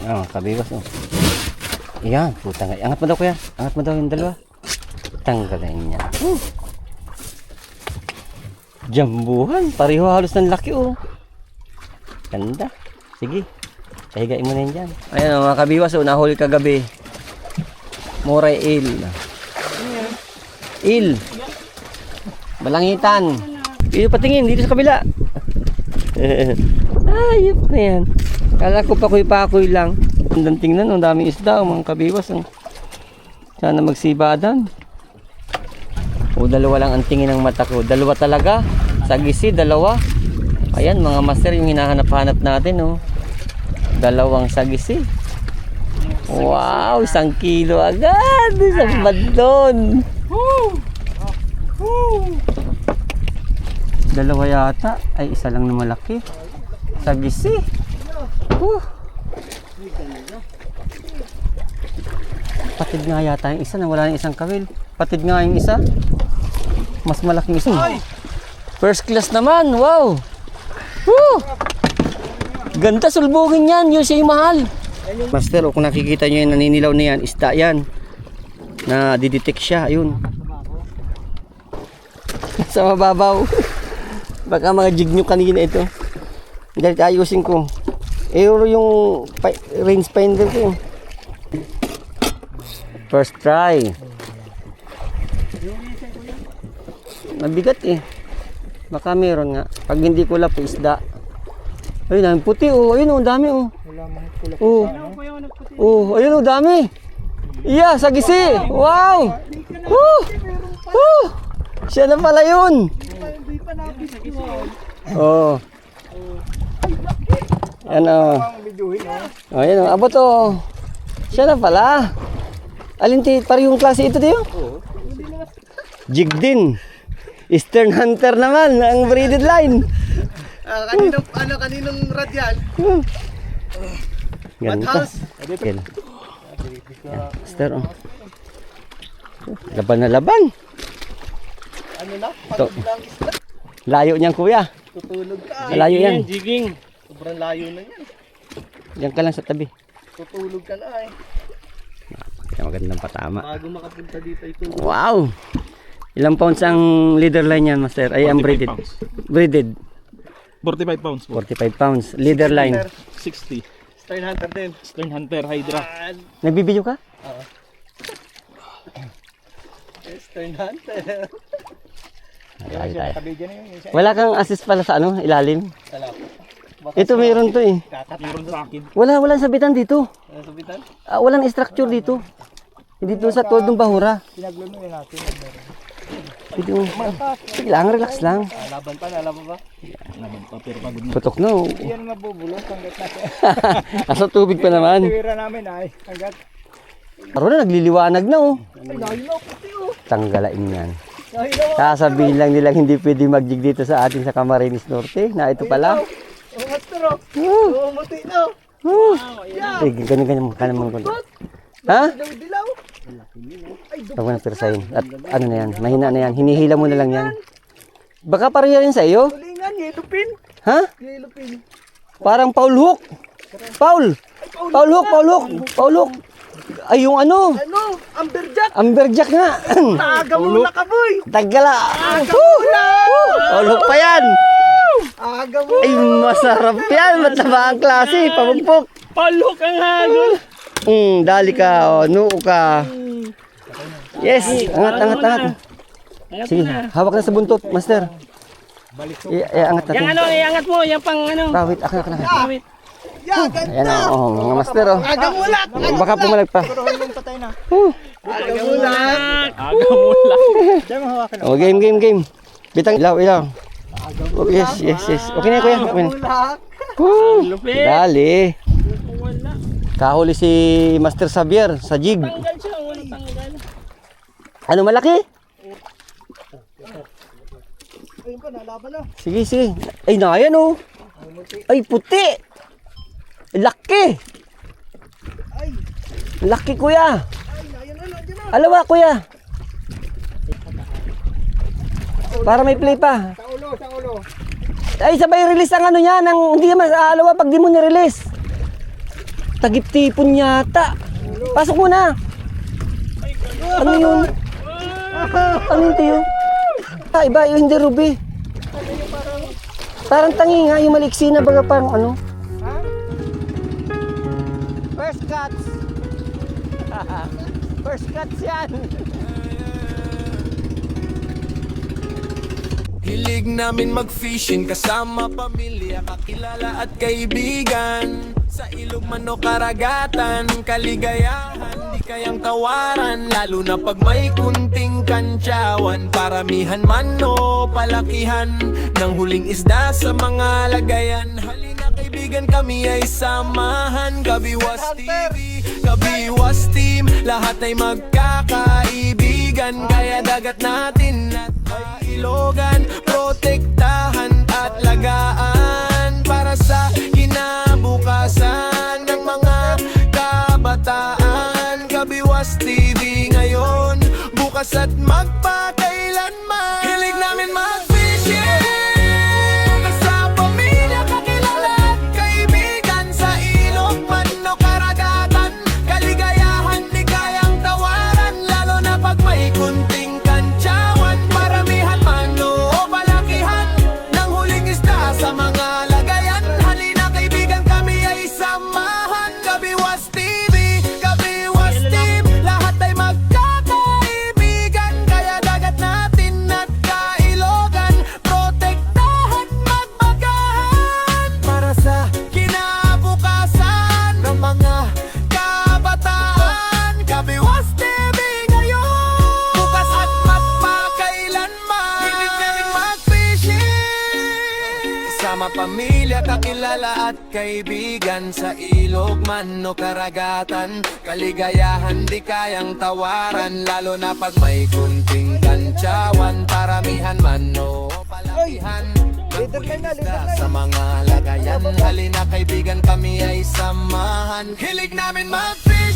Kabiwas oh. Yan, putang. Angat mo daw kuya. Angat mo daw yung dalawa. Tanggalin niya. Jambuhan. Pareho halos ng laki oh. Ganda. Sige. Pahigain mo na yun dyan. Ayan mga kabiwas oh. Nahuli kagabi. Moray il. Il. Balangitan. Dito patingin. Dito sa kabila. Ayop na yan. Kala ko pakoy-pakoy lang. Ang tingnan, ang daming isda, mga kabiwas. Sana magsibadan. O dalawa lang ang tingin ng mata ko. Dalawa talaga. Sagisi, dalawa. Ayan, mga master, yung hinahanap-hanap natin. Oh. Dalawang sagisi. Wow, 1 kilo agad. Isang badlon. Dalawa yata. Ay, isa lang na malaki. Sagisi. Patid nga yata yung isa na wala yung isang kawil. Patid nga yung isa. Mas malaking isa. First class naman. Wow. Ganda sulbugin yan. Yun siya yung mahal. Master, kung nakikita nyo yung naninilaw na yan, isda yan. Na didetect siya. Ayun. Sa mababaw. Baka mga jig nyo kanina ito. Dahil ayusin ko. Yung range finder ko. First try. Mabigat eh. Baka meron nga. Pag hindi kulap, isda. Ayun, ang puti oh. Ayun oh, dami oh. Oh, ayun oh, dami. Iya, sagisi. Wow. Siya na pala yun. Oh. Ano? Oh, yan oh. Abot oh. Siya na pala. Alinti, parehong klase ito diyo? Oo. Jig din. Eastern Hunter naman, ang braided line. Kaninong radial? Ganda. Master oh. Laban na laban. Ano na? Ito. Layo niyan kuya. Tutulog ka. Layo yan. Jigging. Sobrang layo na yan. Diyan ka lang sa tabi. Tutulog ka na eh. Magandang patama. Bago makapunta dito ito. Wow! Ilang pounds ang leader line yan, master? Ay, ang braided. Braided. 45 pounds po. 45 pounds. Leader line. 60. Stern Hunter din. Stern Hunter Hydra. Nagbibideo ka? Oo. Stern Hunter. Nakabidyo na yun. Wala kang assist pala sa ano, ilalim? Wala. Ito mayroon to eh. Meron sa akin. Walang sabitan dito. Ano sabitan? Walang structure dito. Dito sa todong bahura. Pinagluno yun natin. Dito. Sige lang, relax lang. Laban pa, lalaban pa. Laban pa pero pagod na. Putok na. Oh. Yan mabubulong hanggat natin. Asa tubig pa naman. Tira namin ay hanggat. Karoon na, nagliliwanag na oh. Ay, nahilaw puti oh. Tanggalain yan. Nahilaw. Sasabihin lang nilang hindi pwede mag-jig dito sa atin sa Camarines Norte. Na ito pala. Oh, master oh. Oh, muti na. Sige, ganyan ka naman ko. Ha? Dilaw-dilaw. Huwag mo na persahin. At ano na yan, mahina na yan. Hinihila mo na lang yan. Baka pareho rin sa iyo. Tulingan, yellow pin. Ha? Yellow pin. Parang Paul Hook. Paul! Paul Hook, Paul Hook, Paul Hook. Ay, yung ano? Ano? Amberjack. Amberjack nga. Aga muna ka, boy. Tagala. Paul Hook pa yan. Aga mo. Ay, masarap yan. Mataba ang klase. Pamumpok. Paul Hook ang hagol. Dali ka. Noo ka. Yes. Angat. Sige, hawak na sa buntot, master. Angat natin. Yang ano, iangat mo, yang pang ano. Bawit, ako. Bawit. Yeah, ganda. Ayan o, mga master o. Aga mula. Baka pumalag pa. Aga mula. Aga mula. Diyan mo hawakan. O, game. Bitang ilaw. Oh, yes. Okay na kuya. Okay na. Mula. Dali. Kahuli si Master Xavier sa jig. Tanggal siya, wala tanggal. Ano, malaki? Ayun pa, nalaban na. Sige. Ay, nayan o. Ay, puti. Laki. Ay, Laki kuya. nayan na, nandiyan na. Alawa kuya. Para may play pa. Sa ulo. Ay, sabay release ang ano niya. Hindi naman alawa pag di mo ni-release. Tagip-tipon yata. Pasok mo na. Ano yun? Ano yun tiyo? Iba yun, hindi Ruby. Parang tangi nga yung maliksi na baga parang ano. First cuts. First cuts yan. Hilig namin mag-fishing kasama pamilya, kakilala at kaibigan. Sa ilog man o karagatan, kaligayahan di kayang tawaran. Lalo na pag may kunting kantsawan, paramihan man o palakihan ng huling isda sa mga lagayan. Halina kaibigan, kami ay samahan. Kabiwas TV, Kabiwas Team, lahat ay magkakaibigan. Kaya dagat natin at mailogan, protektahan at lagaan para sa kinabukasan ng mga kabataan. Kabiwas TV ngayon, bukas at magpakailanman. Hilig namin mag-fishing sa pamilya, kakilala at kaibigan. Sa ilog man o karagatan, kaligayahan di kayang tawaran. Lalo na pag may kunting kantsawan, paramihan man o palakihan ng huling isda sa mga lagayan. Halina kaibigan, kami ay samahan. Kabiwas TV, Kabiwas Team, lahat ay magkakaibigan. Kaya dagat natin at kailogan, protektahan, magmagahan para sa kinabukasan ng mga kabataan. Kabiwas TV ngayon, bukas at magpakailanman. Hilig namin mag-fishing kasama pamilya, kakilala at kaibigan. Sa ilog man o karagatan, kaligayahan di kayang tawaran. Lalo na pag may kunting kantsawan, paramihan man o palakihan ng huling isda sa mga lagayan. Halina kaibigan, kami ay samahan. Hilig namin mag-fishing